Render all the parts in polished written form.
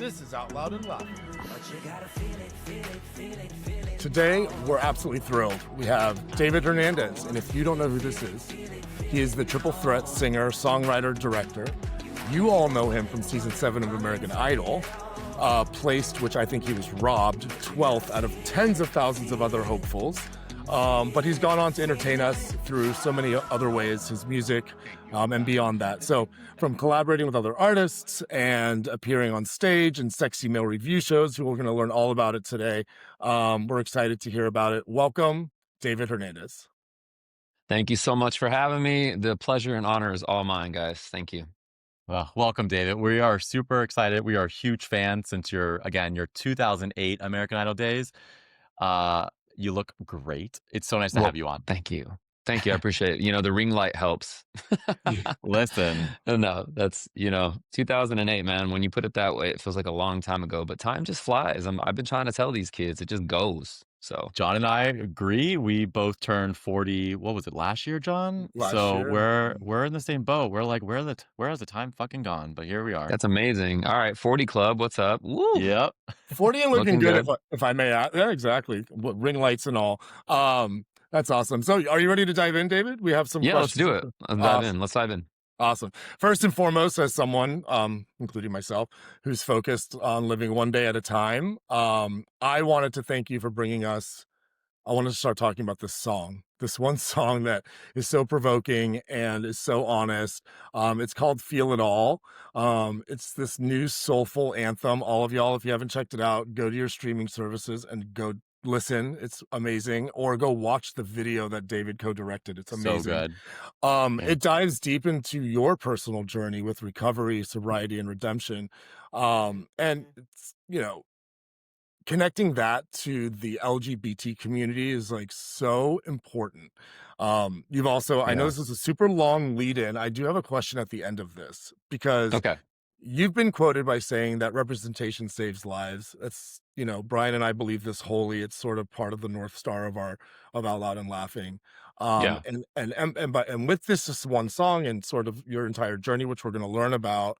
This is Out Loud and Laughing. Today, we're absolutely thrilled. We have David Hernandez, and if you don't know who this is, he is the triple threat singer, songwriter, director. You all know him from season 7 of American Idol, placed, which I think he was robbed, 12th out of tens of thousands of other hopefuls. But he's gone on to entertain us through so many other ways, his music and beyond that. So from collaborating with other artists and appearing on stage and sexy male review shows, we're going to learn all about it today. We're excited to hear about it. Welcome, David Hernandez. Thank you so much for having me. The pleasure and honor is all mine, guys. Thank you. Well, welcome, David. We are super excited. We are huge fans since your 2008 American Idol days. You look great. It's so nice to have you on. Thank you. Thank you. I appreciate it. The ring light helps. Listen. No, that's, 2008, man. When you put it that way, it feels like a long time ago, but time just flies. I've been trying to tell these kids, it just goes. So John and I agree. We both turned 40. What was it, last year, John? Last year. We're in the same boat. We're like, where has the time fucking gone? But here we are. that's amazing. All right, 40 Club, what's up? Woo! Yep. 40 and looking Looking good, if I may add. Yeah, exactly. Ring lights and all. That's awesome. So are you ready to dive in, David? We have some Yeah, let's questions. do it. Let's dive in. Awesome. First and foremost, as someone, including myself, who's focused on living one day at a time, I wanted to thank you for I wanted to start talking about this one song that is so provoking and is so honest. It's called Feel It All. It's this new soulful anthem. All of y'all, if you haven't checked it out, go to your streaming services and go listen. It's amazing. Or go watch the video that David co-directed. It's amazing. So good. It dives deep into your personal journey with recovery, sobriety, and redemption. And it's, connecting that to the LGBT community is like so important. You've also, I know Yeah. this is a super long lead in. I do have a question at the end of this because Okay. you've been quoted by saying that representation saves lives. That's, Brian and I believe this wholly. It's sort of part of the North Star of Out Loud and Laughing. Yeah. And with this one song and sort of your entire journey, which we're going to learn about,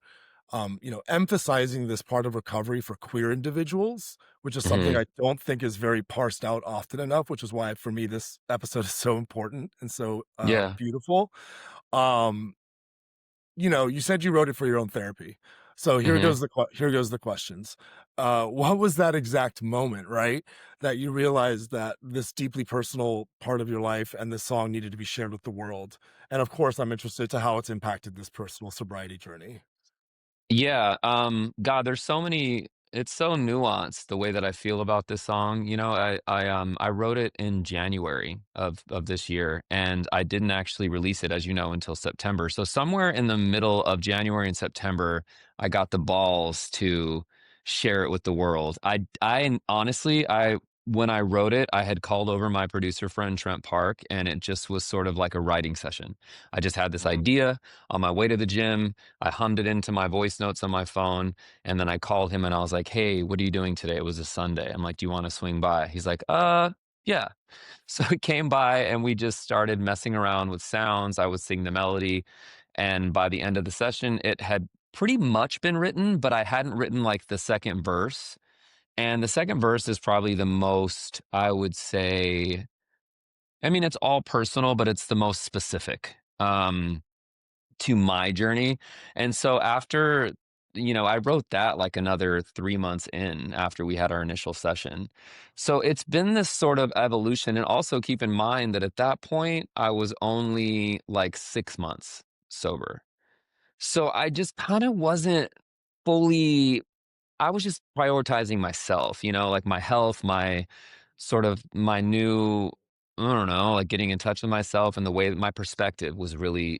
emphasizing this part of recovery for queer individuals, which is something I don't think is very parsed out often enough, which is why for me this episode is so important and so Yeah. beautiful. You said you wrote it for your own therapy. So here Mhm. goes the questions. What was that exact moment, right? That you realized that this deeply personal part of your life and this song needed to be shared with the world? And of course, I'm interested to how it's impacted this personal sobriety journey. Yeah, God, it's so nuanced the way that I feel about this song. I wrote it in January of this year, and I didn't actually release it, as you know, until September. So somewhere in the middle of January and September, I got the balls to share it with the world. I honestly, when I wrote it, I had called over my producer friend Trent Park, and it just was sort of like a writing session. I just had this idea on my way to the gym. I hummed it into my voice notes on my phone, and then I called him and I was like, "Hey, what are you doing today?" It was a Sunday. I'm like, "Do you want to swing by?" He's like, yeah." So he came by and we just started messing around with sounds. I would sing the melody, and by the end of the session, it had pretty much been written, but I hadn't written like the second verse. And the second verse is probably the most, I would say, I mean, it's all personal, but it's the most specific. To my journey. And so after, I wrote that like another 3 months in after we had our initial session. So it's been this sort of evolution. And also keep in mind that at that point, I was only like 6 months sober. So I just kind of wasn't fully, I was just prioritizing myself, like my health, my sort of my new, I don't know, like getting in touch with myself, and the way that my perspective was really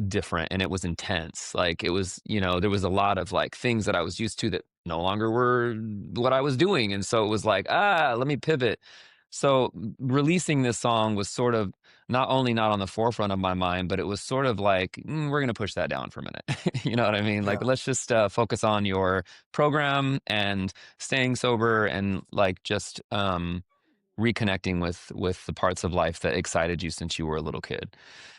different, and it was intense. Like it was, there was a lot of like things that I was used to that no longer were what I was doing. And so it was like, let me pivot. So releasing this song was sort of not only not on the forefront of my mind, but it was sort of like, we're going to push that down for a minute. You know what I mean? Like, Yeah. let's just focus on your program and staying sober, and like just reconnecting with the parts of life that excited you since you were a little kid.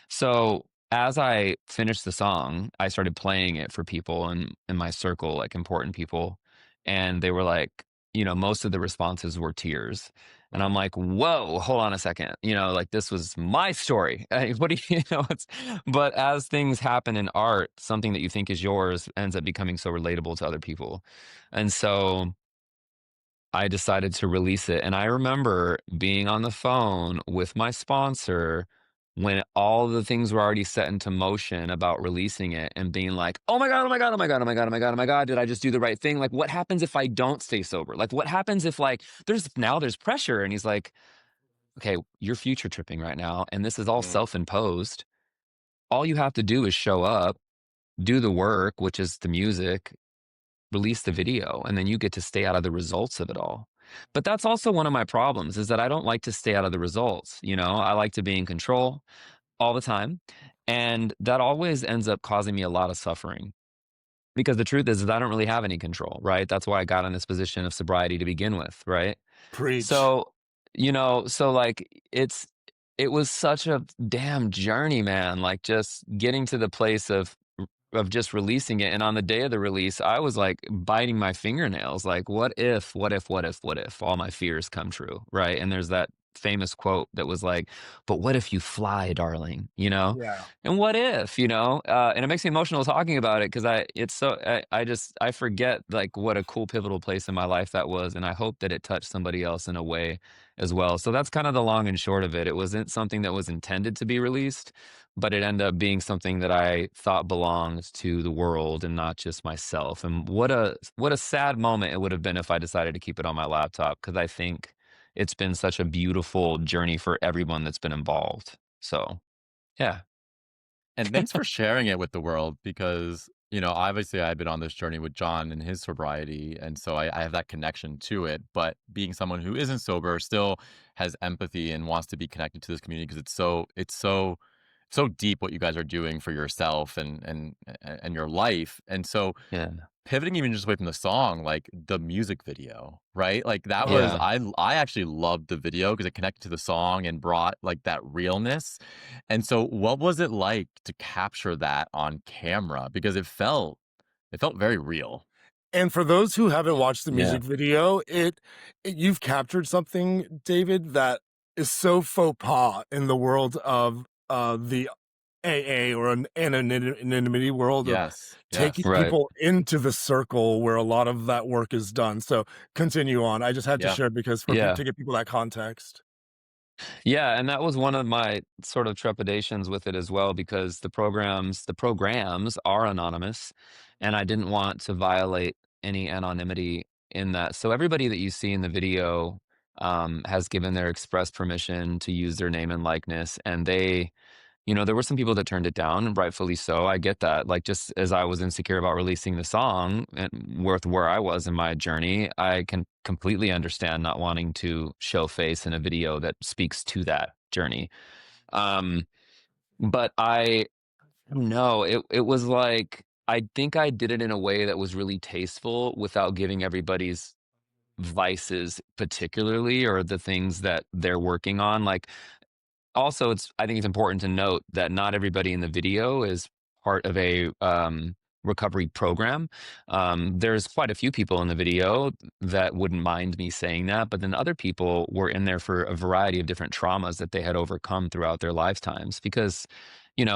So as I finished the song, I started playing it for people in my circle, like important people. and they were like, most of the responses were tears. And I'm Wow. like, whoa, hold on a second. Like this was my story. What do but as things happen in art, something that you think is yours ends up becoming so relatable to other people. And so I decided to release it. And I remember being on the phone with my sponsor when all the things were already set into motion about releasing it and being like, oh my God, oh my God, oh my God, oh my God, oh my God, oh my God, did I just do the right thing? Like, what happens if I don't stay sober? Like, what happens if, like, there's pressure? And he's like, okay, you're future tripping right now. And this is all Mm. self imposed. All you have to do is show up, do the work, which is the music, release the video, and then you get to stay out of the results of it all. But that's also one of my problems is that I don't like to stay out of the results. I like to be in control all the time. And that always ends up causing me a lot of suffering because the truth is I don't really have any control, right? That's why I got in this position of sobriety to begin with, right? Preach. So, so like it was such a damn journey, man. Like just getting to the place of just releasing it. And on the day of the release, I was like biting my fingernails, like, what if all my fears come true? Right. And there's that famous quote that was like, but what if you fly, darling? Yeah. And what if, and it makes me emotional talking about it because I forget like what a cool pivotal place in my life that was. And I hope that it touched somebody else in a way as well. So that's kind of the long and short of it. It wasn't something that was intended to be released, but it ended up being something that I thought belonged to the world and not just myself. And what a sad moment it would have been if I decided to keep it on my laptop because I think it's been such a beautiful journey for everyone that's been involved. So, yeah. And thanks for sharing it with the world because, obviously I've been on this journey with John and his sobriety. And so I have that connection to it. But being someone who isn't sober still has empathy and wants to be connected to this community because it's so deep what you guys are doing for yourself and your life. And so Yeah. pivoting even just away from the song, like the music video, right? Like that was Yeah. I actually loved the video because it connected to the song and brought like that realness. And so what was it like to capture that on camera? Because it felt very real. And for those who haven't watched the Yeah. music video, you've captured something, David, that is so faux pas in the world of the AA or an anonymity world of Yes. taking Yes. Right. people into the circle where a lot of that work is done. So continue on. I just had to Yeah. share because Yeah. to give people that context. Yeah, and that was one of my sort of trepidations with it as well because the programs are anonymous and I didn't want to violate any anonymity in that. So everybody that you see in the video has given their express permission to use their name and likeness and there were some people that turned it down, and rightfully so. I get that. Like, just as I was insecure about releasing the song and with where I was in my journey, I can completely understand not wanting to show face in a video that speaks to that journey. Um, but I don't know. It was like I think I did it in a way that was really tasteful without giving everybody's vices particularly or the things that they're working on. Like also, I think it's important to note that not everybody in the video is part of a recovery program. There's quite a few people in the video that wouldn't mind me saying that, but then other people were in there for a variety of different traumas that they had overcome throughout their lifetimes. Because,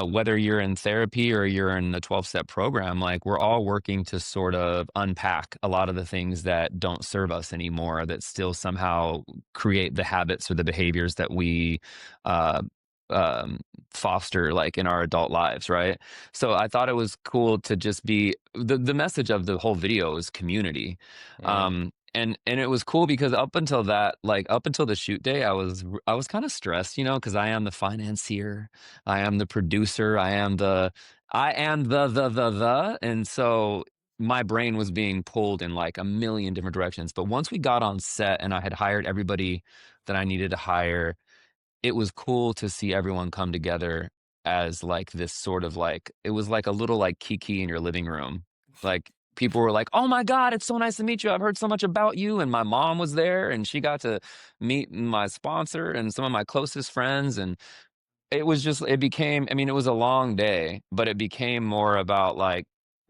whether you're in therapy or you're in the 12-step program, like we're all working to sort of unpack a lot of the things that don't serve us anymore, that still somehow create the habits or the behaviors that we uh, um, foster like in our adult lives, right? So I thought it was cool to just be the message of the whole video is community. Mm. And it was cool because up until that, like up until the shoot day, I was kind of stressed, because I am the financier, I am the producer, I am the, and so my brain was being pulled in like a million different directions. But once we got on set and I had hired everybody that I needed to hire, it was cool to see everyone come together as like this sort of like it was like a little like kiki in your living room. Like people were like, "Oh my God, it's so nice to meet you. I've heard so much about you." And my mom was there and she got to meet my sponsor and some of my closest friends. And it became, I mean, it was a long day, but it became more about like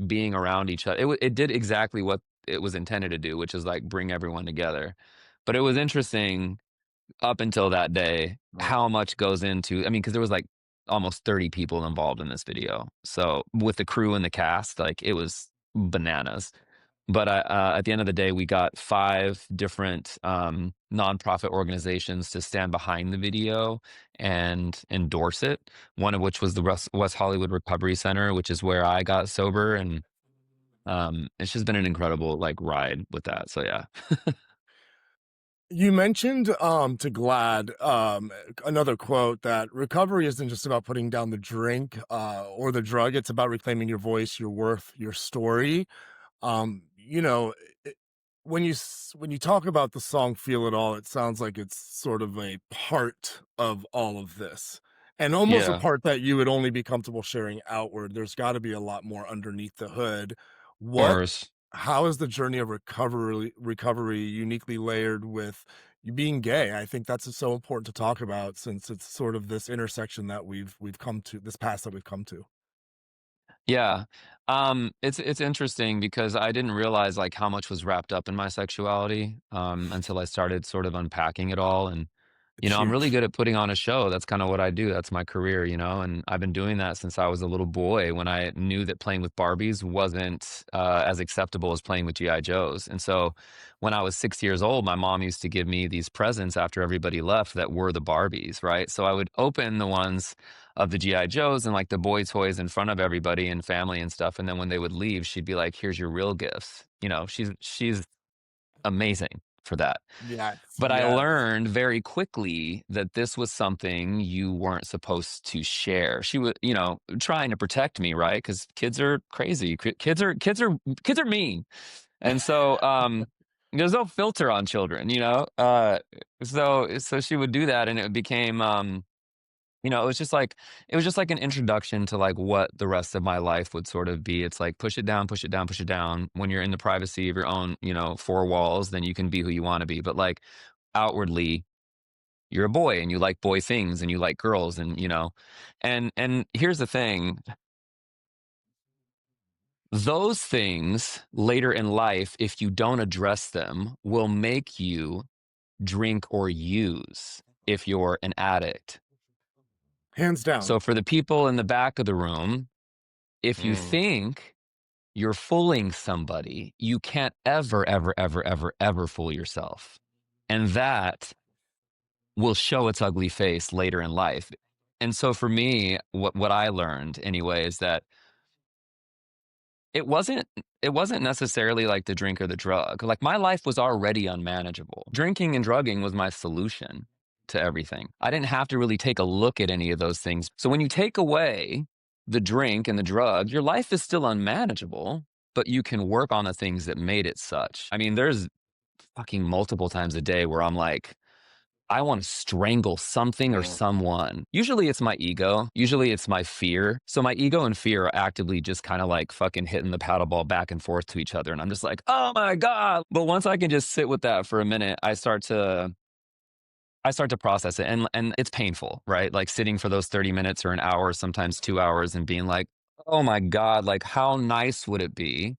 being around each other. It did exactly what it was intended to do, which is like bring everyone together. But it was interesting up until that day Right. how much goes into, I mean, because there was like almost 30 people involved in this video. So with the crew and the cast, like it was bananas. But at the end of the day, we got 5 different nonprofit organizations to stand behind the video and endorse it. One of which was the West Hollywood Recovery Center, which is where I got sober, and it's just been an incredible like ride with that. So yeah, You mentioned to Glad another quote that recovery isn't just about putting down the drink or the drug, it's about reclaiming your voice, your worth, your story. You know, it, when you talk about the song "Feel It All," it sounds like it's sort of a part of all of this, and almost a yeah, part that you would only be comfortable sharing outward. There's got to be a lot more underneath the hood. What? Mars. How is the journey of recovery uniquely layered with you being gay? I think that's so important to talk about since it's sort of this intersection that we've come to this path that we've come to. Yeah. It's interesting because I didn't realize like how much was wrapped up in my sexuality until I started sort of unpacking it all. And It's I'm really huge. good at putting on a show. That's kind of what I do. That's my career, and I've been doing that since I was a little boy when I knew that playing with Barbies wasn't as acceptable as playing with GI Joes. And so when I was 6 years old, my mom used to give me these presents after everybody left that were the Barbies, right? So I would open the ones of the GI Joes and like the boy toys in front of everybody and family and stuff. And then when they would leave, she'd be like, "Here's your real gifts." She's amazing for that. Yes, But I yes. learned very quickly that this was something you weren't supposed to share. She was, trying to protect me, right? Because kids are crazy. Kids are mean, and so there's no filter on children, So she would do that, and it became it was just like an introduction to like what the rest of my life would sort of be. It's like push it down, push it down, push it down. When you're in the privacy of your own, 4 walls, then you can be who you want to be. But like outwardly, you're a boy and you like boy things and you like girls and and here's the thing. Those things later in life, if you don't address them, will make you drink or use if you're an addict. Hands down. So for the people in the back of the room, if you Mm, think you're fooling somebody, you can't ever, ever, ever, ever, ever fool yourself. And that will show its ugly face later in life. And so for me, what I learned anyway is that it wasn't it wasn't necessarily like the drink or the drug. Like my life was already unmanageable. Drinking and drugging was my solution to everything. I didn't have to really take a look at any of those things. So when you take away the drink and the drug, your life is still unmanageable, but you can work on the things that made it such. I mean, there's fucking multiple times a day where I'm like, I want to strangle something or mm, someone. Usually it's my ego. Usually it's my fear. So my ego and fear are actively just kind of like fucking hitting the paddle ball back and forth to each other. And I'm just like, oh my God. But once I can just sit with that for a minute, I start to process it. And it's painful, right? Like sitting for those 30 minutes or an hour, sometimes 2 hours, and being like, oh my God, like how nice would it be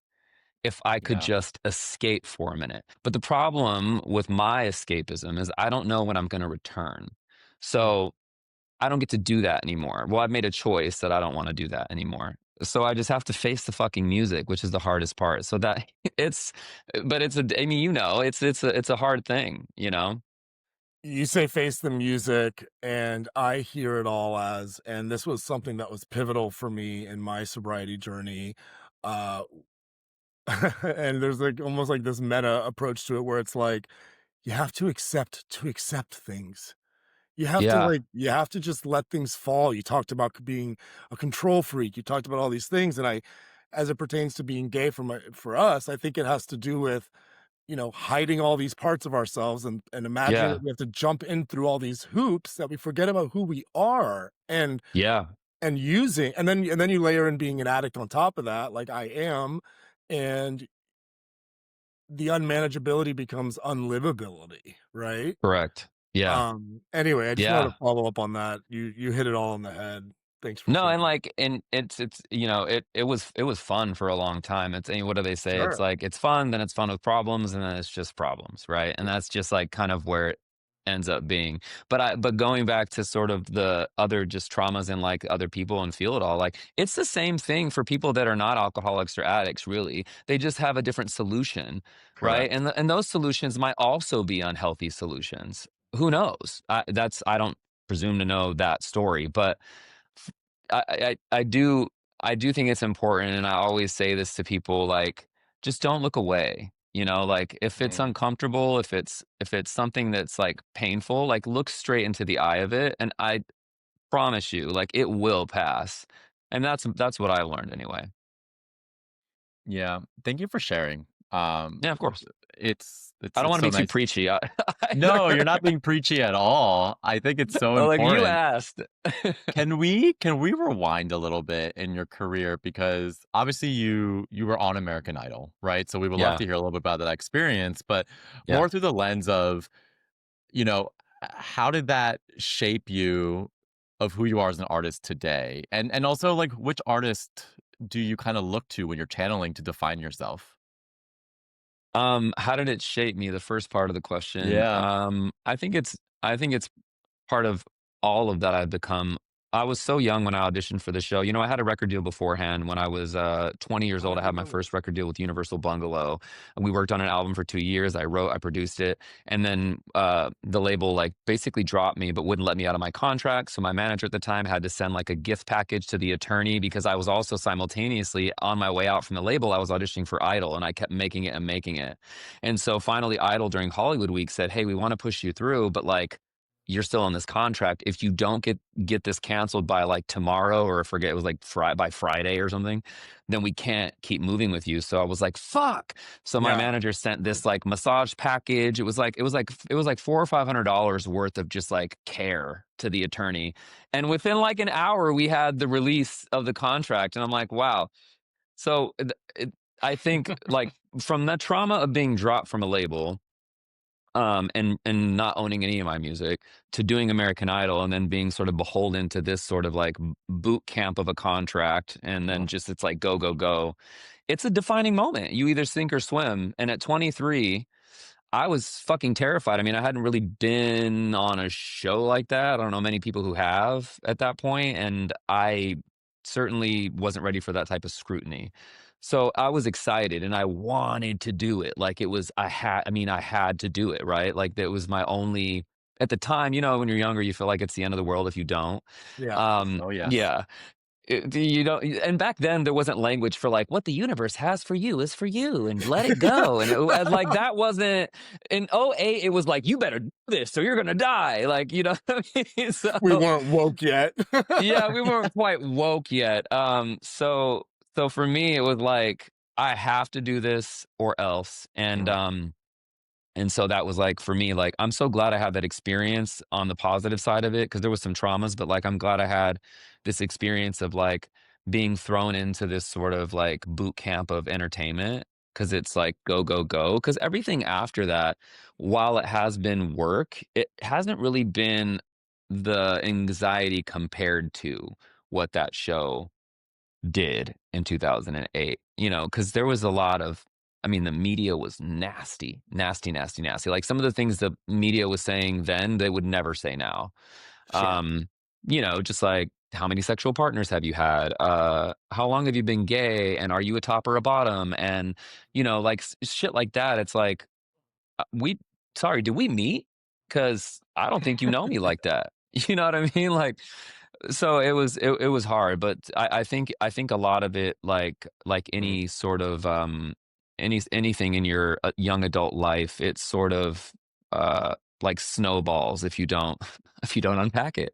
if I could yeah. just escape for a minute? But the problem with my escapism is I don't know when I'm going to return. Mm. So I don't get to do that anymore. Well, I've made a choice that I don't want to do that anymore. So I just have to face the fucking music, which is the hardest part. So that it's, but I mean, it's a hard thing. You say face the music, and I hear it all as, and this was something that was pivotal for me in my sobriety journey. Uh, and there's like almost like this meta approach to it where it's like you have to accept things. Yeah. You have to just let things fall. You talked about being a control freak. You talked about all these things, and as it pertains to being gay for us, I think it has to do with hiding all these parts of ourselves and imagining Yeah. that we have to jump in through all these hoops that we forget about who we are Yeah. and using and then you layer in being an addict on top of that, like I am, and the unmanageability becomes unlivability, right? Correct. Yeah. Anyway, I just wanted Yeah. to follow up on that. You hit it all on the head. Thanks for No, and sharing. like, and it's it was fun for a long time. It's, what do they say? It's Sure. like it's fun, then it's fun with problems, and then it's just problems, right? And Yeah. that's just like kind of where it ends up being. But going back to sort of the other just traumas and like other people and feel it all, like it's the same thing for people that are not alcoholics or addicts, really. They just have a different solution, right? Correct. And those solutions might also be unhealthy solutions. Who knows? I don't presume to know that story, but I do think it's important, and I always say this to people, like, just don't look away. Like if it's Mm. uncomfortable, if it's something that's like painful, like look straight into the eye of it, and I promise you, like it will pass. And that's what I learned anyway. Yeah. Thank you for sharing. Yeah, of course. I don't It's want to so be too nice. preachy. I No, you're not learned, being preachy at all. I think it's so like you important. asked. Can we rewind a little bit in your career, because obviously you were on American Idol, right? So we would love Yeah, to hear a little bit about that experience, but yeah. more through the lens of, you know, how did that shape you of who you are as an artist today? And also, like, which artist do you kind of look to when you're channeling to define yourself? How did it shape me? The first part of the question. Yeah. I think it's part of all of that I've become. I was so young when I auditioned for the show. I had a record deal beforehand. When I was 20 years Oh, I old, I had didn't my know this. first record deal with Universal Bungalow. And we worked on an album for 2 years. I wrote, I produced it. And then the label like basically dropped me, but wouldn't let me out of my contract. So my manager at the time had to send like a gift package to the attorney, because I was also simultaneously on my way out from the label. I was auditioning for Idol, and I kept making it and making it. And so finally, Idol during Hollywood Week said, "Hey, we want to push you through, but like, you're still on this contract. If you don't get this canceled by like tomorrow, or I forget, it was like by Friday or something, then we can't keep moving with you." So I was like, "Fuck!" So my Yeah. manager sent this like massage package. It was like $400 or $500 worth of just like care to the attorney, and within like an hour, we had the release of the contract. And I'm like, "Wow." So I think like from that trauma of being dropped from a label, and not owning any of my music, to doing American Idol, and then being sort of beholden to this sort of like boot camp of a contract, and then Uh, just it's like go go go. It's a defining moment. You either sink or swim. And at 23, I was fucking terrified. I mean, I hadn't really been on a show like that. I don't know many people who have at that point, and I certainly wasn't ready for that type of scrutiny. So I was excited and I wanted to do it. Like it was, I had to do it, right? Like that was my only, at the time, when you're younger, you feel like it's the end of the world if you don't. yeah. Oh, yes. Yeah. You don't, and back then there wasn't language for like what the universe has for you is for you, and let it go. And like that wasn't in '08. It was like, you better do this or you're gonna die. Like, what I mean? We So weren't woke yet. yeah, we weren't quite woke yet. So for me, it was like, I have to do this or else. And so that was like, for me, like, I'm so glad I had that experience on the positive side of it, because there was some traumas, but like, I'm glad I had this experience of like being thrown into this sort of like boot camp of entertainment, because it's like go, go, go. Because everything after that, while it has been work, it hasn't really been the anxiety compared to what that show did in 2008, because there was a lot of, I mean, the media was nasty, nasty, nasty, nasty. Like some of the things the media was saying then, they would never say now. Sure. Um, just like, how many sexual partners have you had? How long have you been gay? And are you a top or a bottom? And, like shit like that. It's like, we, sorry, did we meet? Because I don't think you know me like that. You know what I mean? Like, so it was hard, but I think a lot of it, like Mhm. any sort of anything in your young adult life, it's sort of like snowballs if you don't if you don't unpack it.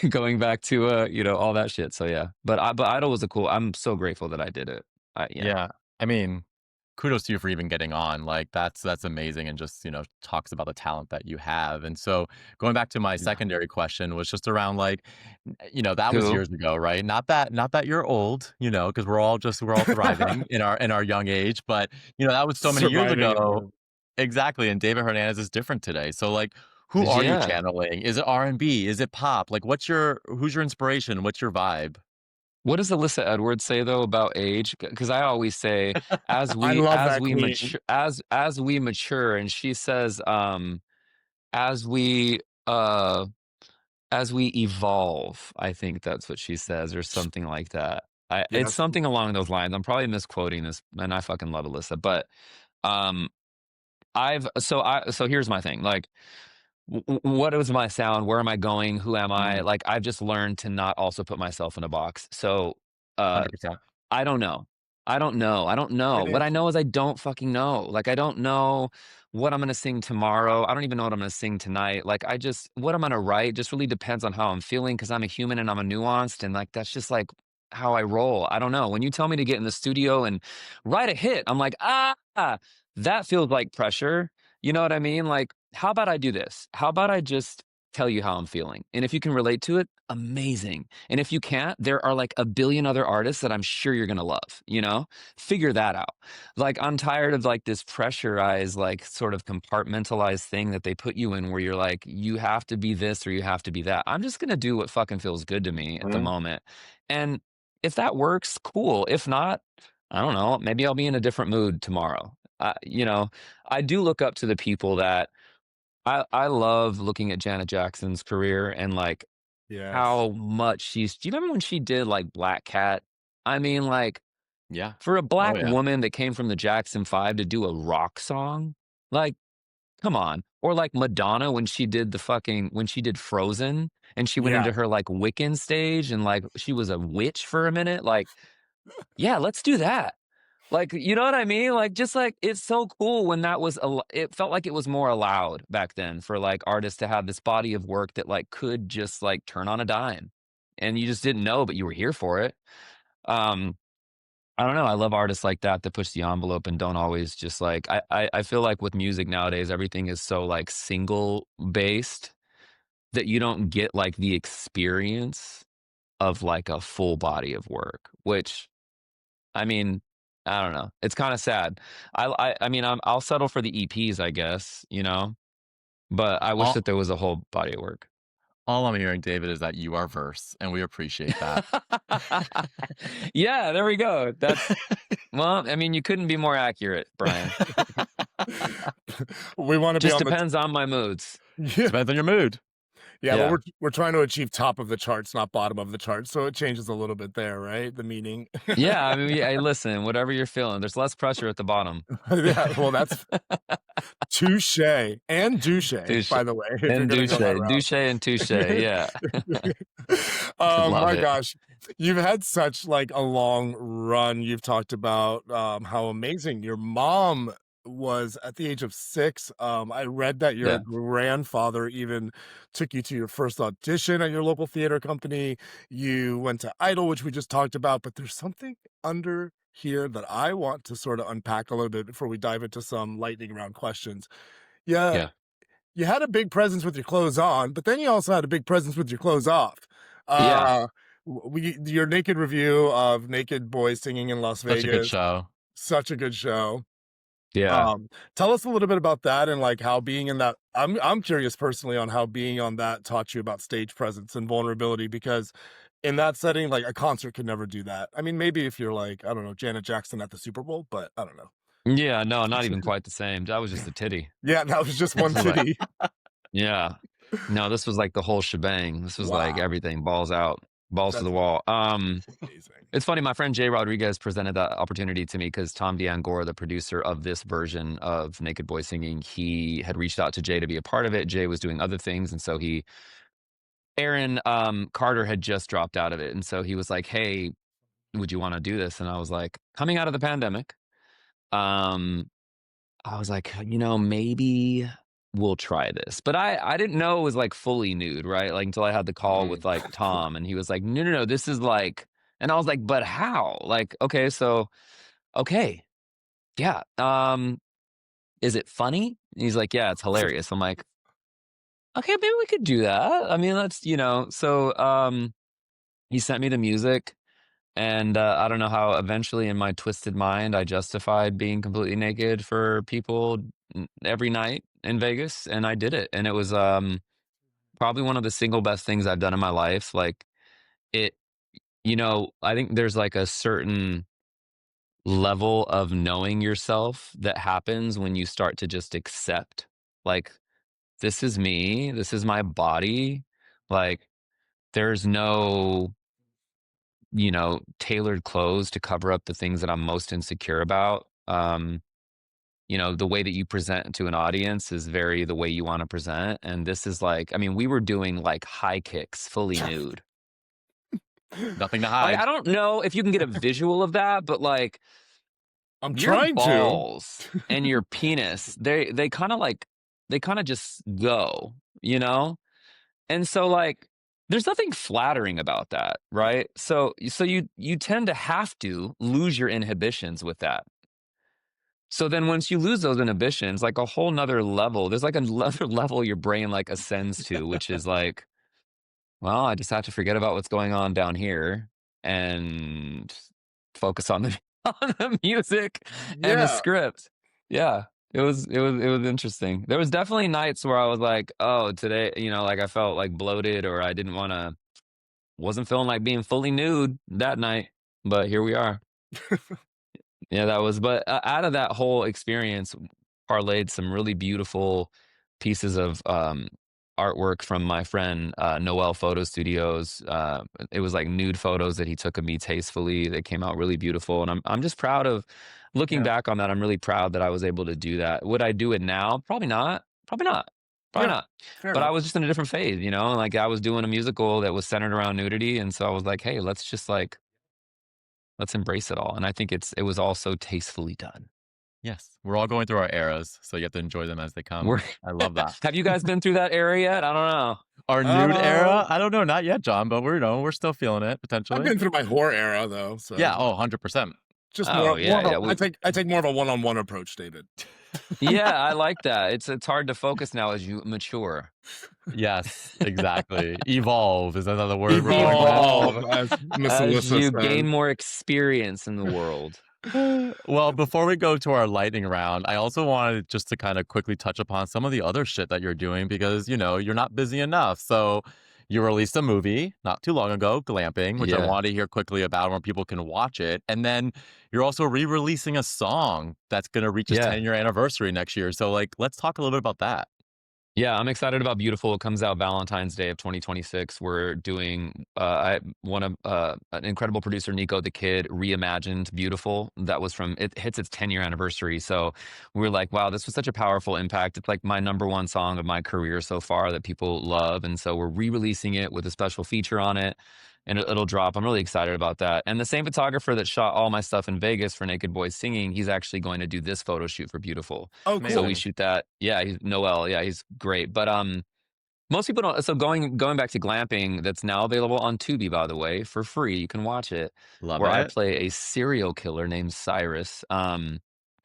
Going back to all that shit. So yeah, but Idol was a cool. I'm so grateful that I did it. Yeah. Yeah. I mean, kudos to you for even getting on. Like that's amazing, and just, talks about the talent that you have. And so going back to my Yeah. secondary question was just around like, that was Cool. years ago, right? Not that you're old, because we're all thriving in our young age, but that was so many years Surviving and ago. thriving. Exactly. And David Hernandez is different today. So like, Who are you Yeah. channeling? Is it R&B? Is it pop? Like, who's your inspiration? What's your vibe? What does Alyssa Edwards say though about age? Because I always say, I love that queen. as we mature, and she says, as we uh as we evolve, I think that's what she says, or something like that. It's Yes. something along those lines. I'm probably misquoting this, and I fucking love Alyssa, but um, so here's my thing. Like, what is my sound? Where am I going? Who am I? Mm, Like, I've just learned to not also put myself in a box. So, uh, 100%. I don't know. I don't know. I don't know. Great What I answer. know is I don't fucking know. Like, I don't know what I'm gonna sing tomorrow. I don't even know what I'm gonna sing tonight. Like, what I'm gonna write just really depends on how I'm feeling because I'm a human and I'm a nuanced and like that's just like how I roll. I don't know. When you tell me to get in the studio and write a hit, I'm like, that feels like pressure. You know what I mean? Like, how about I do this? How about I just tell you how I'm feeling? And if you can relate to it, amazing. And if you can't, there are like a billion other artists that I'm sure you're gonna love, you know? Figure that out. Like, I'm tired of like this pressurized, like sort of compartmentalized thing that they put you in where you're like, you have to be this or you have to be that. I'm just gonna do what fucking feels good to me at the Mhm. moment. And if that works, cool. If not, I don't know, maybe I'll be in a different mood tomorrow. I do look up to the people that I love looking at Janet Jackson's career and like Yes. how much do you remember when she did like Black Cat? I mean, like Yeah. for a Oh, black yeah. woman that came from the Jackson 5 to do a rock song, like, come on. Or like Madonna when she did Frozen and she went Yeah. into her like Wiccan stage and like she was a witch for a minute. Like, yeah, let's do that. Like, you know what I mean? Like, just like it's so cool when it felt like it was more allowed back then for like artists to have this body of work that like could just like turn on a dime. And you just didn't know, but you were here for it. Um, I don't know. I love artists like that that push the envelope and don't always just like I feel like with music nowadays, everything is so like single based that you don't get like the experience of like a full body of work, which I mean, I don't know. It's kinda sad. I mean, I'll settle for the EPs, I guess, you know? But I wish All that there was a whole body of work. all I'm hearing, David, is that you are verse, and we appreciate that. Yeah, there we go. Well, I mean, you couldn't be more accurate, Brian. We want to be Just on the depends on my moods. yeah. Depends on your mood. Yeah, well, Yeah. we're trying to achieve top of the charts, not bottom of the charts, so it changes a little bit there, right? The meaning. Yeah, I mean, hey, listen, whatever you're feeling, there's less pressure at the bottom. Yeah, well, that's touche and douche, Touche by the way, if you're and gonna douche, go that route. douche and touche, yeah. Love My it. gosh, you've had such like a long run. You've talked about how amazing your mom was at the age of 6. I read that your Yeah. grandfather even took you to your first audition at your local theater company. You went to Idol, which we just talked about, but there's something under here that I want to sort of unpack a little bit before we dive into some lightning round questions. Yeah, Yeah. you had a big presence with your clothes on, but then you also had a big presence with your clothes off. Yeah. Uh, your naked review of Naked Boys Singing in Las Such a good Vegas, show. such a good show. Yeah. Tell us a little bit about that and like how being in that. I'm curious personally on how being on that taught you about stage presence and vulnerability because in that setting, like a concert could never do that. I mean, maybe if you're like I don't know Janet Jackson at the Super Bowl, but I don't know. Yeah, no, not even quite the same. That was just a titty. Yeah, that was just one This was like titty. yeah. No, this was like the whole shebang. This was like Wow, everything, balls out, balls to the that's wall. amazing. It's funny, my friend Jay Rodriguez presented that opportunity to me because Tom DeAngora, the producer of this version of Naked Boy Singing, he had reached out to Jay to be a part of it. Jay was doing other things, and so Aaron Carter had just dropped out of it, and so he was like, "Hey, would you want to do this?" And I was like, coming out of the pandemic, um, I was like, maybe we'll try this. But I didn't know it was like fully nude, right? Like until I had the call Mm. with like Tom and he was like, no, no, no, this is like, and I was like, but how? Like, okay, so, okay, yeah. Is it funny? And he's like, yeah, it's hilarious. I'm like, okay, maybe we could do that. I mean, he sent me the music. And I don't know how eventually in my twisted mind I justified being completely naked for people every night in Vegas, and I did it, and it was probably one of the single best things I've done in my life. Like it, I think there's like a certain level of knowing yourself that happens when you start to just accept, like, this is me, this is my body. Like, there's no, tailored clothes to cover up the things that I'm most insecure about. The way that you present to an audience is very the way you want to present. And this is like, I mean, we were doing like high kicks fully nude. Nothing to Like, hide. I don't know if you can get a visual of that, but like I'm your trying to. balls and your penis, they kind of like they kind of just go, you know? And so like there's nothing flattering about that, right? So you tend to have to lose your inhibitions with that. So then once you lose those inhibitions, like a whole nother level, there's like another level your brain like ascends to, which is like, well, I just have to forget about what's going on down here and focus on the on the music and the Yeah. script. Yeah. It was interesting. There was definitely nights where I was like, "Oh, today," like I felt like bloated or I didn't wasn't feeling like being fully nude that night, but here we are. Yeah, that was but out of that whole experience, parlayed some really beautiful pieces of, artwork from my friend, Noel Photo Studios. It was like nude photos that he took of me tastefully. They came out really beautiful, and I'm just proud of looking Yeah. back on that, I'm really proud that I was able to do that. Would I do it now? Probably not. Probably not. Probably Yeah. not. Fair But I enough. was just in a different phase, like, I was doing a musical that was centered around nudity, and so I was like, "Hey, let's just, like, let's embrace it all," and I think it was all so tastefully done. Yes, we're all going through our eras, so you have to enjoy them as they come. We're I love that. Have you guys been through that era yet? I don't know. Our nude Uh, era? I don't know, not yet, John, but we're still feeling it I've potentially. been through my horror era though, Yeah, so oh, 100%. just Oh, more yeah, of a, yeah, I take more of a one-on-one approach, David. yeah, I like that. It's hard to focus now as you mature. Yes, exactly. Evolve is another word we're going with. Evolve, as Miss As Alyssa you says. gain more experience in the world. Well, before we go to our lightning round, I also wanted just to kind of quickly touch upon some of the other shit that you're doing because, you're not busy enough. So you released a movie not too long ago, Glamping, which I Yeah. wanted to hear quickly about where people can watch it. And then you're also re-releasing a song that's going to reach its Yeah. 10-year anniversary next year. So like, let's talk a little bit about that. Yeah, I'm excited about Beautiful. It comes out Valentine's Day of 2026. We're doing I one of an incredible producer, Nico the Kid, reimagined Beautiful. That was from it hits its 10-year anniversary. So we were like, wow, this was such a powerful impact. It's like my number one song of my career so far that people love. And so we're re-releasing it with a special feature on it. And it'll drop. I'm really excited about that. And the same photographer that shot all my stuff in Vegas for Naked Boys Singing, he's actually going to do this photo shoot for Beautiful. Oh, So cool. we Amazing. shoot that. Yeah, he's Noel. Yeah, he's great. But most people don't. So going back to glamping, that's now available on Tubi, by the way, for free. You can watch it. Love Where I it. play a serial killer named Cyrus.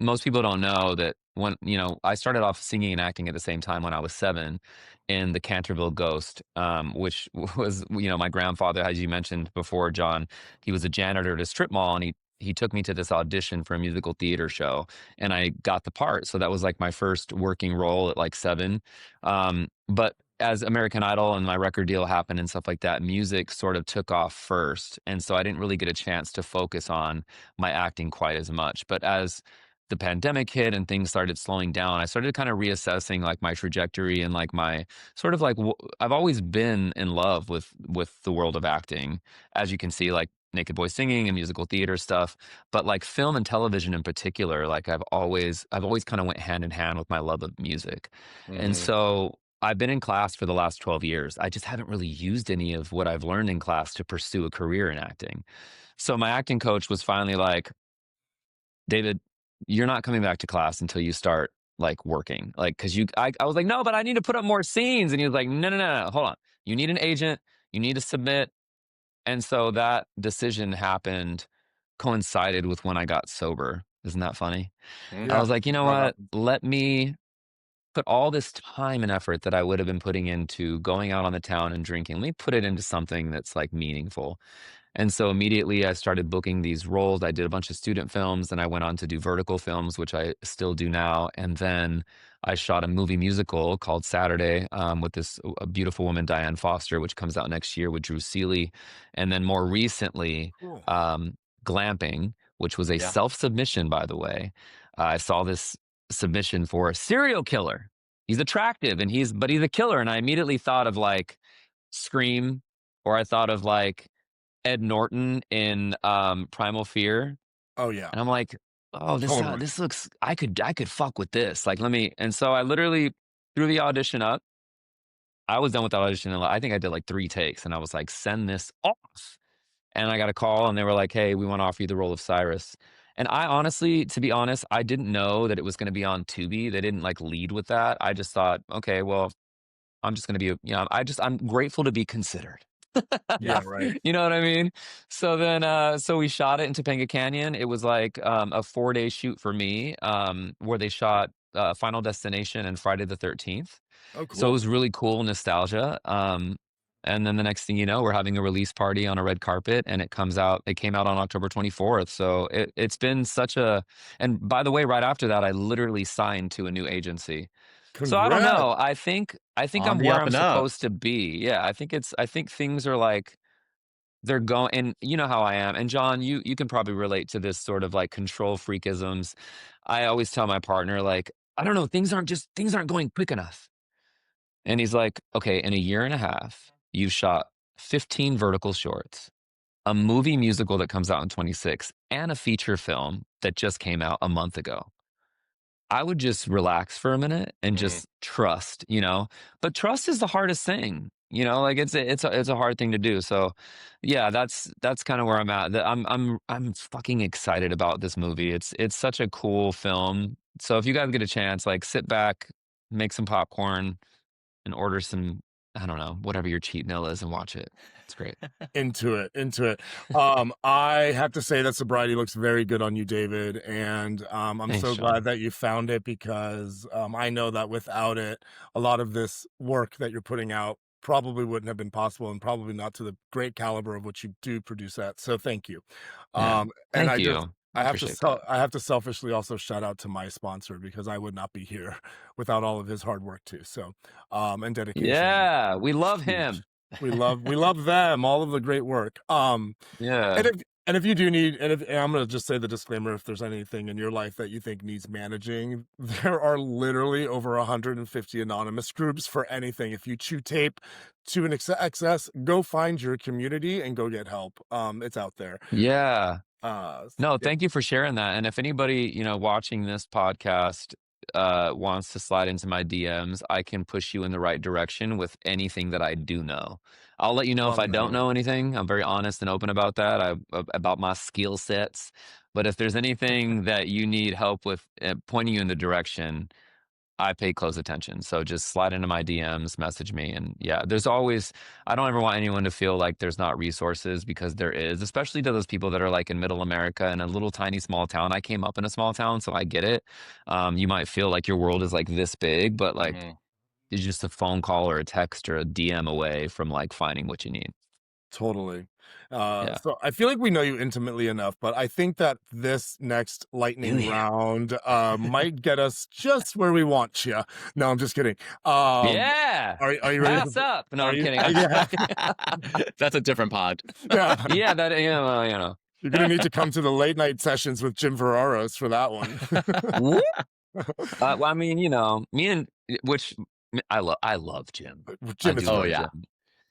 Most people don't know that when I started off singing and acting at the same time when I was 7 in the Canterville Ghost, which was my grandfather, as you mentioned before, John. He was a janitor at a strip mall, and he took me to this audition for a musical theater show, and I got the part. So that was like my first working role at like 7. But as American Idol and my record deal happened and stuff like that, music sort of took off first. And so I didn't really get a chance to focus on my acting quite as much. But as the pandemic hit and things started slowing down, I started kind of reassessing like my trajectory and like my sort of like I've always been in love with the world of acting, as you can see, like Naked Boy Singing and musical theater stuff, but like film and television in particular, like I've always kind of went hand in hand with my love of music. And Mhm. so I've been in class for the last 12 years. I just haven't really used any of what I've learned in class to pursue a career in acting. So my acting coach was finally like, David, you're not coming back to class until you start like working. Like, cause I was like, no, but I need to put up more scenes. And he was like, no, no, no, no, hold on. You need an agent. You need to submit. And so that decision happened, coincided with when I got sober. Isn't that funny? I Yeah. was like, you know That what? happens. Let me put all this time and effort that I would have been putting into going out on the town and drinking. Let me put it into something that's like meaningful. And so immediately I started booking these roles. I did a bunch of student films, and I went on to do vertical films, which I still do now. And then I shot a movie musical called Saturday, with this a beautiful woman, Diane Foster, which comes out next year with Drew Seeley. And then more recently, Cool. Glamping, which was a Yeah. self-submission, by the way. I saw this submission for a serial killer. He's attractive and but he's a killer. And I immediately thought of like Scream, or I thought of like Ed Norton in Primal Fear. Oh yeah, And I'm like, oh, totally. this looks, I could fuck with this. Like, let me. And so I literally threw the audition up. I was done with the audition, and I think I did like 3 takes, and I was like, send this off. And I got a call, and they were like, hey, we want to offer you the role of Cyrus. And I honestly, to be honest, I didn't know that it was going to be on Tubi. They didn't like lead with that. I just thought, okay, well, I'm just going to be, I'm grateful to be considered. Yeah, right. You know what I mean? So then, so we shot it in Topanga Canyon. It was like a 4-day shoot for me, where they shot Final Destination and Friday the 13th. Oh, So it cool. was really cool nostalgia. And then the next thing you know, we're having a release party on a red carpet, and it came out on October 24th. So it's been such and by the way, right after that, I literally signed to a new agency. So I don't Congrats. know. I think On I'm the where up I'm and up. supposed to be. Yeah, I think things are like they're going, and you know how I am. And John, you can probably relate to this sort of like control freakisms. I always tell my partner like, I don't know, things aren't going quick enough. And he's like, okay, in a year and a half, you've shot 15 vertical shorts, a movie musical that comes out in 26, and a feature film that just came out a month ago. I would just relax for a minute and Mhm. just trust, you know? But trust is the hardest thing, you know? Like it's a hard thing to do. So, yeah, that's kind of where I'm at. I'm fucking excited about this movie. It's such a cool film. So if you guys get a chance, like sit back, make some popcorn, and order some, I don't know, whatever your cheat meal is, and watch it. It's great. Into it, into it. I have to say that sobriety looks very good on you, David, and I'm Thanks, so John. glad that you found it because I know that without it, a lot of this work that you're putting out probably wouldn't have been possible, and probably not to the great caliber of what you do produce at. So thank you. Yeah. And Thank you. I appreciate that. I have to selfishly also shout out to my sponsor because I would not be here without all of his hard work too. So and dedication. Yeah, we love Huge. him. We love them, all of the great work. Yeah. And if you do need, and I'm gonna just say the disclaimer, if there's anything in your life that you think needs managing, there are literally over 150 anonymous groups for anything. If you chew tape to an excess, go find your community and go get help. It's out there. Yeah. No, Yeah, thank you for sharing that. And if anybody, watching this podcast wants to slide into my DMs, I can push you in the right direction with anything that I do know. I'll let you know if I don't man. know anything. I'm very honest and open about that, about my skill sets. But if there's anything that you need help with, pointing you in the direction, I pay close attention. So just slide into my DMs, message me. And yeah, I don't ever want anyone to feel like there's not resources, because there is, especially to those people that are like in middle America in a little tiny small town. I came up in a small town, so I get it. You might feel like your world is like this big, but like Mhm. it's just a phone call or a text or a DM away from like finding what you need. Totally. Yeah. So I feel like we know you intimately enough, but I think that this next Do lightning you? round might get us just where we want you. No, I'm just kidding. Um, Yeah. are you ready? Pass up. No, Are I'm you? kidding. I'm just Yeah, fucking. That's a different pod. yeah. Yeah, that, you know. You're gonna need to come to the late night sessions with Jim Ferraros for that one. Woo! Well, I mean, me and which I love Jim. I Jim is do Oh love great. yeah, Jim.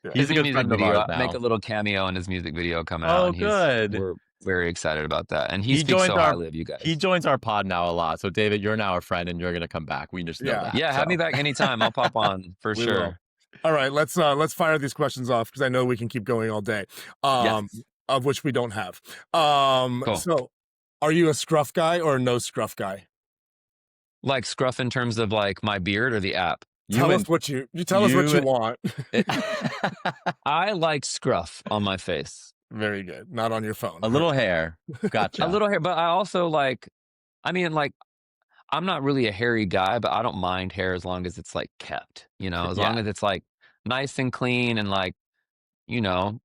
Yeah. he's His a new good music friend of video, ours make a now. little cameo in his music video come out, Oh, and good. we're very excited about that. And he He speaks joins so our highly of you he guys. joins our pod now a lot. So David, you're now a friend, and you're gonna come back. We just know Yeah, that. Yeah, have me So back anytime. I'll pop on for we will. sure. All right, let's fire these questions off because I know we can keep going all day. yes, Of which we don't have. Cool. So are you a scruff guy or a no scruff guy? Like scruff in terms of like my beard or the app? you and Tell us what you you. want. I like scruff on my face. Very good. Not on your phone. A little hair. A Gotcha. little hair, but I also like, I mean, like, I'm not really a hairy guy, but I don't mind hair as long as it's like kept, as long Yeah. as it's like nice and clean and like, you know,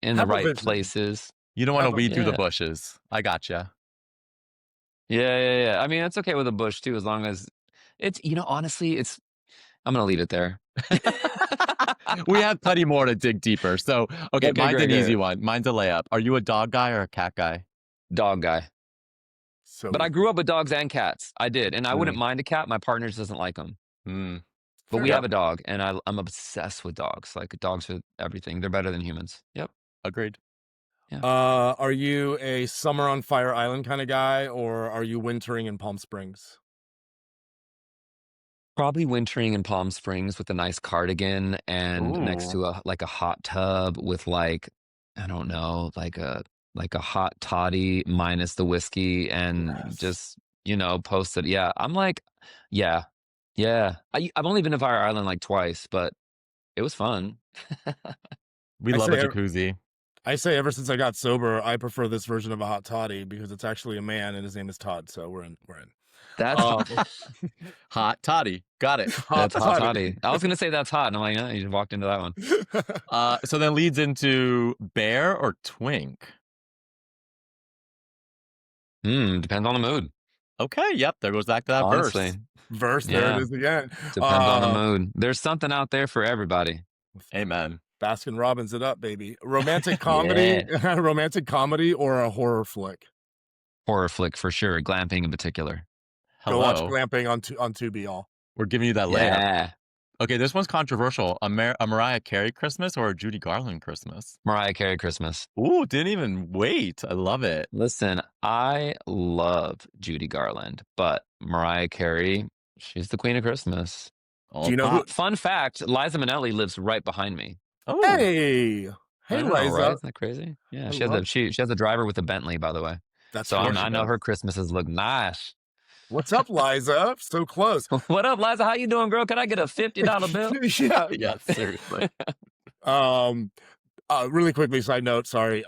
in the Have a right vision. places. You don't want to Have a weed through the Yeah. bushes. I gotcha. Yeah. I mean, it's okay with a bush too, as long as it's, honestly, I'm gonna leave it there. We have plenty more to dig deeper. So, okay, Okay, mine's great, an easy great. one. Mine's a layup. Are you a dog guy or a cat guy? Dog guy. So But I easy. grew up with dogs and cats. I did, and I wouldn't Mm, mind a cat. My partner just doesn't like them. mm. But Fair we Yep, have enough. a dog, and I'm obsessed with dogs. Like dogs are everything. They're better than humans. Yep. agreed. Yeah. Are you a summer on Fire Island kind of guy, or are you wintering in Palm Springs? Probably wintering in Palm Springs with a nice cardigan and next Ooh, to a hot tub with like, I don't know, like a hot toddy minus the whiskey and Yes. just, posted. Yeah. I'm like, yeah. Yeah. I've only been to Fire Island like twice, but it was fun. we I love a say jacuzzi. I say ever since I got sober, I prefer this version of a hot toddy because it's actually a man and his name is Todd. So we're in. That's Um, Hot toddy. Got it. hot that's hot toddy. toddy. I was gonna say that's hot, and I'm like, you just walked into that one. So then leads into bear or twink. Depends on the mood. Okay, yep, there goes back to that Honestly. verse. Verse, there it Yeah. is again. Depends on the mood. There's something out there for everybody. Amen. Baskin Robbins it up, baby. Romantic comedy, romantic comedy, or a horror flick. Horror flick for sure. Glamping in particular. Go watch Hello. Glamping on Tubi, all. We're giving you that layup. Yeah. Okay, this one's controversial. A Mariah Carey Christmas or a Judy Garland Christmas? Mariah Carey Christmas. Ooh, didn't even wait. I love it. Listen, I love Judy Garland, but Mariah Carey, she's the queen of Christmas. All Do you know who? pop. Fun fact, Liza Minnelli lives right behind me. Oh, Hey, I hey, know, right? Liza. Isn't that crazy? Yeah, I she has love- she has a driver with a Bentley, by the way. That's So cool. I know her Christmases look nice. What's up, Liza? So close. What up, Liza? How you doing, girl? Can I get a $50 bill? Yeah. yeah, seriously. Really quickly, side note, sorry.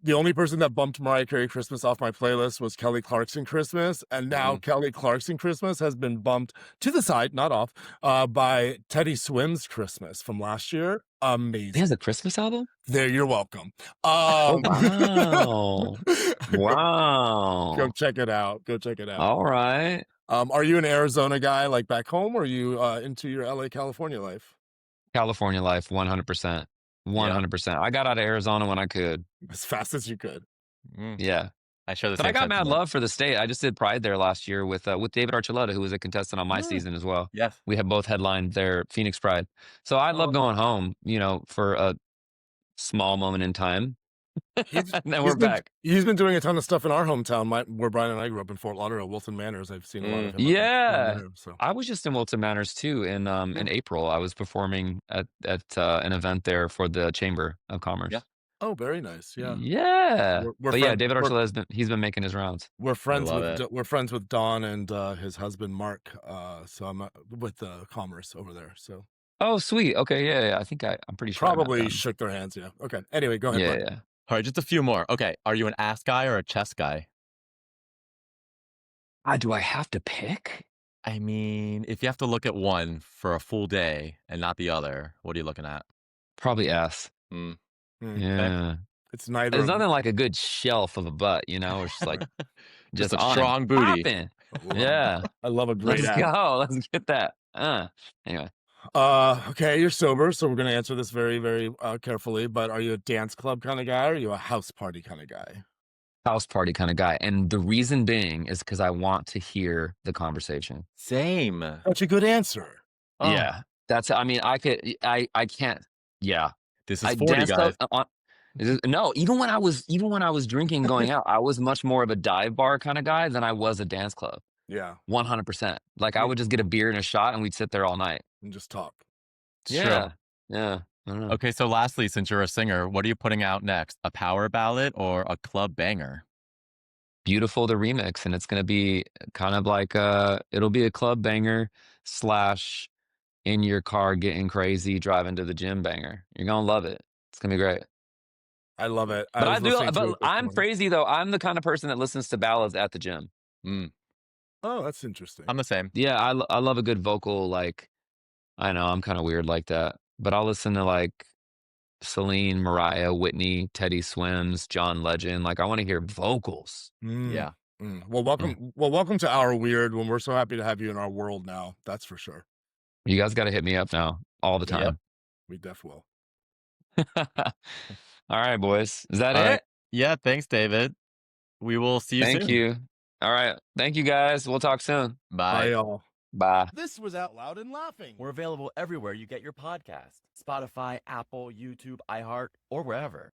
The only person that bumped Mariah Carey Christmas off my playlist was Kelly Clarkson Christmas, and now Kelly Clarkson Christmas has been bumped to the side, not off, by Teddy Swims Christmas from last year. He Amazing. has a Christmas album? There, you're welcome. Wow. Wow. Go check it out. Go check it out. All right. Are you an Arizona guy like back home, or are you into your LA, California life? California life, 100%. 100%. I got out of Arizona when I could. As fast as you could. Yeah. I share the But same I got mad sentiment. love for the state. I just did Pride there last year with David Archuleta, who was a contestant on my season as well. Yes. We had both headlined their Phoenix Pride. So I love going home, for a small moment in time. And then we're back. He's been doing a ton of stuff in our hometown, where Brian and I grew up in Fort Lauderdale, Wilton Manors. I've seen a lot of him. Yeah. So. I was just in Wilton Manors too in April. I was performing at an event there for the Chamber of Commerce. Yeah. Oh, very nice. Yeah. Yeah. We're But yeah, David Archuleta he's been making his rounds. We're friends love with it. we're friends with Don and his husband Mark. So I'm with Commerce over there. So Oh, sweet. Okay, yeah. I think I'm pretty sure I met probably them. shook their hands. Yeah. Okay. Anyway, go ahead. Brian. Yeah. All right, just a few more. Okay, are you an ass guy or a chest guy? Do I have to pick? I mean, if you have to look at one for a full day and not the other, what are you looking at? Probably ass. Mm. Yeah. It's neither. There's of nothing like a good shelf of a butt, where it's just like Just a on it, strong booty. popping. Yeah. I love a great Let's ass. go. Let's get that. Anyway. Okay, you're sober, so we're gonna answer this very, very carefully. But are you a dance club kind of guy, or are you a house party kind of guy? House party kind of guy. And the reason being is because I want to hear the conversation. Same. That's a good answer. Oh, Yeah. I can't. Yeah. This is I 40, danced guys. no, even when I was drinking going out, I was much more of a dive bar kind of guy than I was a dance club. Yeah, 100%. Like I would just get a beer and a shot and we'd sit there all night. and just talk. It's Yeah. Yeah. I don't know. Okay, so lastly, since you're a singer, what are you putting out next? A power ballad or a club banger? Beautiful the remix, and it's gonna be kind of like it'll be a club banger / in your car getting crazy driving to the gym banger. You're gonna love it. It's gonna be great. I love it. But but I'm crazy though. I'm the kind of person that listens to ballads at the gym. Oh, that's interesting. I'm the same. Yeah, I love a good vocal. Like I know I'm kind of weird like that, but I'll listen to like Celine, Mariah, Whitney, Teddy Swims, John Legend. Like, I want to hear vocals. Yeah. Well, welcome to our weird. When we're so happy to have you in our world now. That's for sure. You guys got to hit me up now all the time. We def will. All right, boys. Is that All it? right. Yeah. Thanks, David. We will see you soon. Thank you. All right. Thank you, guys. We'll talk soon. Bye, Bye. y'all. Bye. This was Out Loud and Laughing. We're available everywhere you get your podcast. Spotify, Apple, YouTube, iHeart, or wherever.